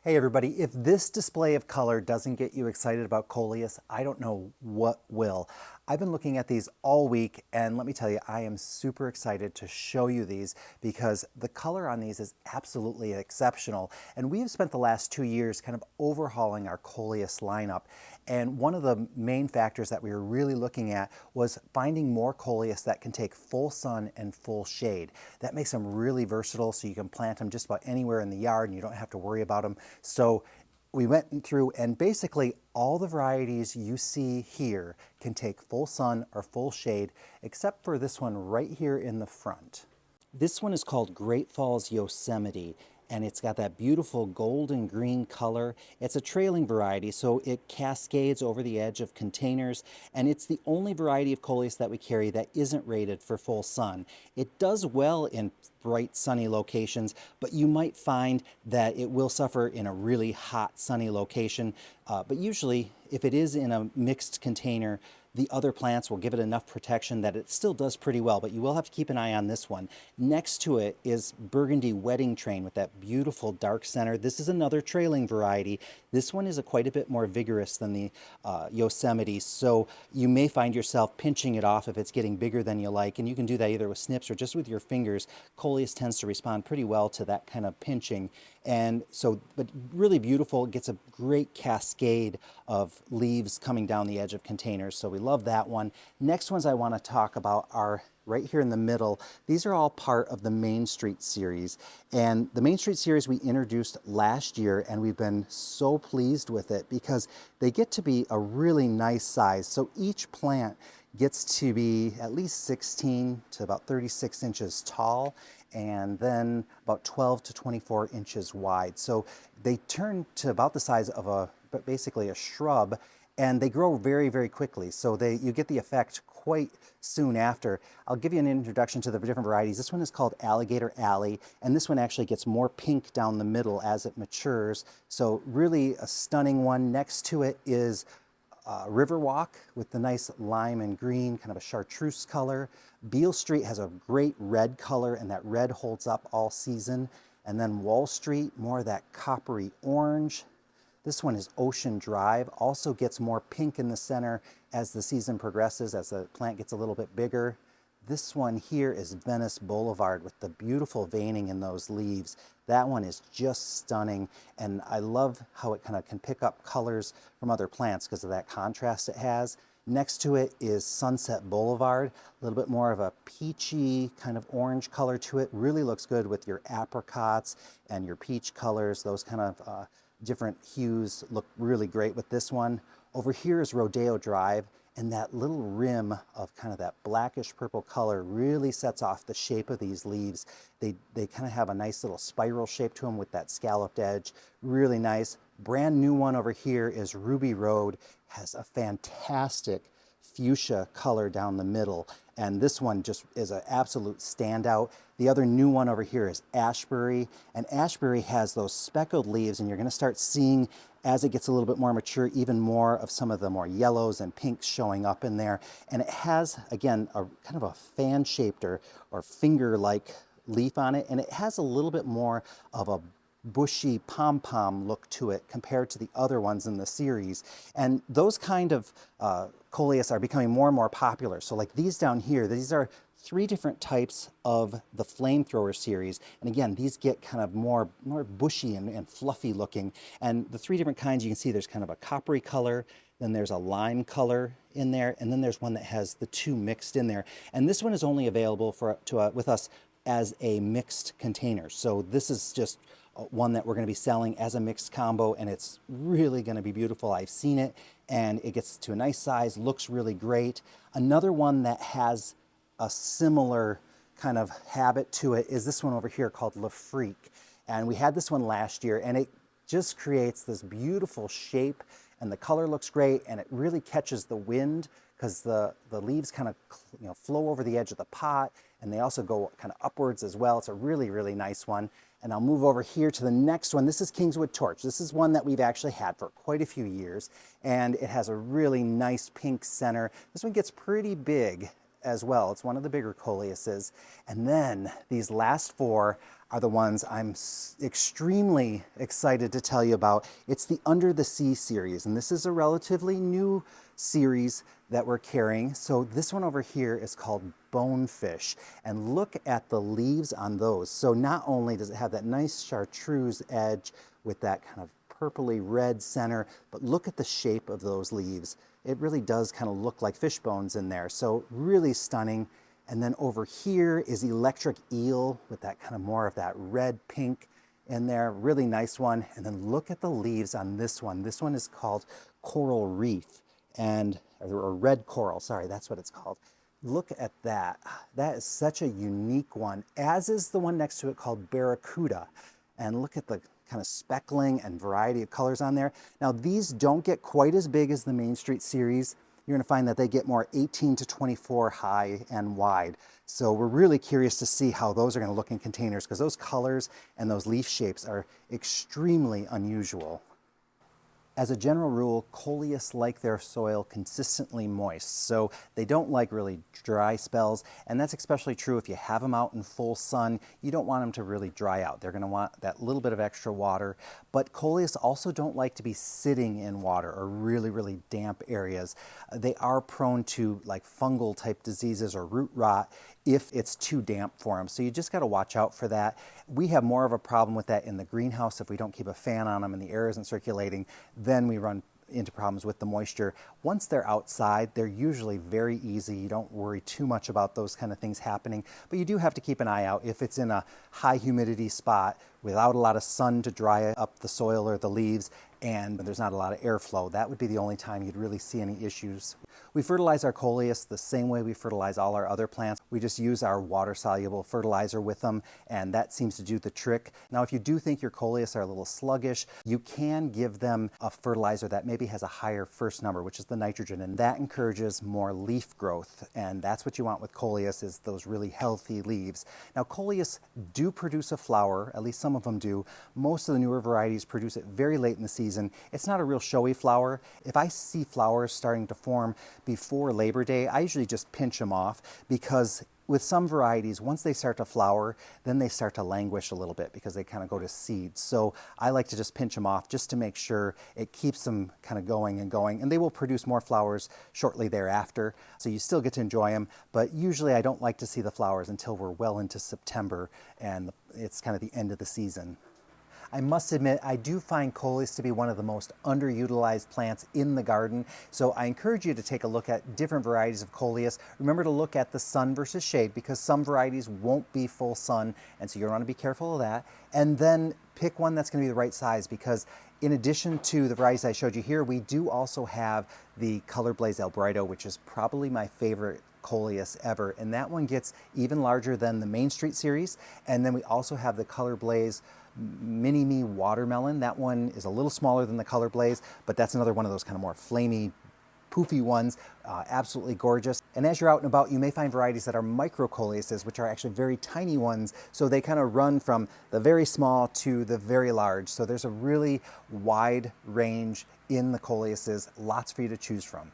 Hey everybody, if this display of color doesn't get you excited about Coleus, I don't know what will. I've been looking at these all week, and let me tell you, I am super excited to show you these because the color on these is absolutely exceptional. And we have spent the last 2 years kind of overhauling our Coleus lineup. And one of the main factors that we were really looking at was finding more Coleus that can take full sun and full shade. That makes them really versatile, so you can plant them just about anywhere in the yard and you don't have to worry about them. So we went through, and basically all the varieties you see here can take full sun or full shade, except for this one right here in the front. This one is called Great Falls Yosemite, and it's got that beautiful golden green color. It's a trailing variety, so it cascades over the edge of containers, and it's the only variety of Coleus that we carry that isn't rated for full sun. It does well in bright sunny locations, but you might find that it will suffer in a really hot sunny location. But usually, if it is in a mixed container, the other plants will give it enough protection that it still does pretty well, but you will have to keep an eye on this one. Next to it is Burgundy Wedding Train with that beautiful dark center. This is another trailing variety. This one is quite a bit more vigorous than the Yosemite, so you may find yourself pinching it off if it's getting bigger than you like, and you can do that either with snips or just with your fingers. Coleus tends to respond pretty well to that kind of pinching. And so, but really beautiful, gets a great cascade of leaves coming down the edge of containers. So we love that one. Next ones I want to talk about are right here in the middle. These are all part of the Main Street series. And the Main Street series we introduced last year, and we've been so pleased with it because they get to be a really nice size. So each plant gets to be at least 16 to about 36 inches tall, and then about 12 to 24 inches wide. So they turn to about the size of basically a shrub, and they grow very, very quickly. So you get the effect quite soon after. I'll give you an introduction to the different varieties. This one is called Alligator Alley, and this one actually gets more pink down the middle as it matures. So really a stunning one. Next to it is Riverwalk with the nice lime and green, kind of a chartreuse color. Beale Street has a great red color, and that red holds up all season. And then Wall Street, more of that coppery orange. This one is Ocean Drive, also gets more pink in the center as the season progresses, as the plant gets a little bit bigger. This one here is Venice Boulevard with the beautiful veining in those leaves. That one is just stunning, and I love how it kind of can pick up colors from other plants because of that contrast it has. Next to it is Sunset Boulevard, a little bit more of a peachy kind of orange color to it. Really looks good with your apricots and your peach colors. Those kind of different hues look really great with this one. Over here is Rodeo Drive, and that little rim of kind of that blackish purple color really sets off the shape of these leaves. They kind of have a nice little spiral shape to them with that scalloped edge. Really nice. Brand new one over here is Ruby Road. Has a fantastic fuchsia color down the middle, and this one just is an absolute standout. The other new one over here is Ashbury, and Ashbury has those speckled leaves, and you're going to start seeing, as it gets a little bit more mature, even more of some of the more yellows and pinks showing up in there. And it has, again, a kind of a fan-shaped or finger-like leaf on it, and it has a little bit more of a bushy pom-pom look to it compared to the other ones in the series. And those kind of Coleus are becoming more and more popular. So like these down here, these are 3 different types of the flamethrower series. And again, these get kind of more bushy and fluffy looking. And the 3 different kinds, you can see there's kind of a coppery color, then there's a lime color in there, and then there's one that has the 2 mixed in there. And this one is only available with us as a mixed container. So this is just one that we're going to be selling as a mixed combo, and it's really going to be beautiful. I've seen it, and it gets to a nice size, looks really great. Another one that has a similar kind of habit to it is this one over here called Le Freak. And we had this one last year, and it just creates this beautiful shape, and the color looks great, and it really catches the wind because the leaves kind of flow over the edge of the pot, and they also go kind of upwards as well. It's a really, really nice one. And I'll move over here to the next one. This is Kingswood Torch. This is one that we've actually had for quite a few years, and it has a really nice pink center. This one gets pretty big as well. It's one of the bigger Coleuses. And then these last 4 are the ones I'm extremely excited to tell you about. It's the Under the Sea series, and this is a relatively new series that we're carrying. So this one over here is called Bonefish, and look at the leaves on those. So not only does it have that nice chartreuse edge with that kind of purpley red center, but look at the shape of those leaves. It really does kind of look like fish bones in there. So really stunning. And then over here is Electric Eel with that kind of more of that red pink in there. Really nice one. And then look at the leaves on this one. This one is called Coral Reef, or Red Coral, sorry, that's what it's called. Look at that. That is such a unique one, as is the one next to it called Barracuda. And look at the kind of speckling and variety of colors on there. Now these don't get quite as big as the Main Street series. You're going to find that they get more 18 to 24 high and wide. So we're really curious to see how those are going to look in containers, because those colors and those leaf shapes are extremely unusual. As a general rule, Coleus like their soil consistently moist, so they don't like really dry spells, and that's especially true if you have them out in full sun. You don't want them to really dry out. They're going to want that little bit of extra water, but Coleus also don't like to be sitting in water or really, really damp areas. They are prone to like fungal type diseases or root rot if it's too damp for them. So you just got to watch out for that. We have more of a problem with that in the greenhouse if we don't keep a fan on them and the air isn't circulating. Then we run into problems with the moisture. Once they're outside, they're usually very easy. You don't worry too much about those kind of things happening, but you do have to keep an eye out if it's in a high humidity spot without a lot of sun to dry up the soil or the leaves, and there's not a lot of airflow. That would be the only time you'd really see any issues. We fertilize our Coleus the same way we fertilize all our other plants. We just use our water-soluble fertilizer with them, and that seems to do the trick. Now, if you do think your Coleus are a little sluggish, you can give them a fertilizer that maybe has a higher first number, which is the nitrogen, and that encourages more leaf growth, and that's what you want with Coleus, is those really healthy leaves. Now, Coleus do produce a flower, at least some of them do. Most of the newer varieties produce it very late in the season. It's not a real showy flower. If I see flowers starting to form before Labor Day, I usually just pinch them off, because with some varieties, once they start to flower, then they start to languish a little bit because they kind of go to seed. So I like to just pinch them off just to make sure it keeps them kind of going and going, and they will produce more flowers shortly thereafter. So you still get to enjoy them, but usually I don't like to see the flowers until we're well into September and it's kind of the end of the season. I must admit, I do find Coleus to be one of the most underutilized plants in the garden, so I encourage you to take a look at different varieties of Coleus. Remember to look at the sun versus shade, because some varieties won't be full sun, and so you want to be careful of that. And then pick one that's going to be the right size, because in addition to the varieties I showed you here, we do also have the Color Blaze Albrighto, which is probably my favorite Coleus ever, and that one gets even larger than the Main Street series. And then we also have the Color Blaze Mini Me Watermelon. That one is a little smaller than the Color Blaze, but that's another one of those kind of more flamey, poofy ones, absolutely gorgeous. And as you're out and about, you may find varieties that are micro Coleuses, which are actually very tiny ones. So they kind of run from the very small to the very large. So there's a really wide range in the Coleuses, lots for you to choose from.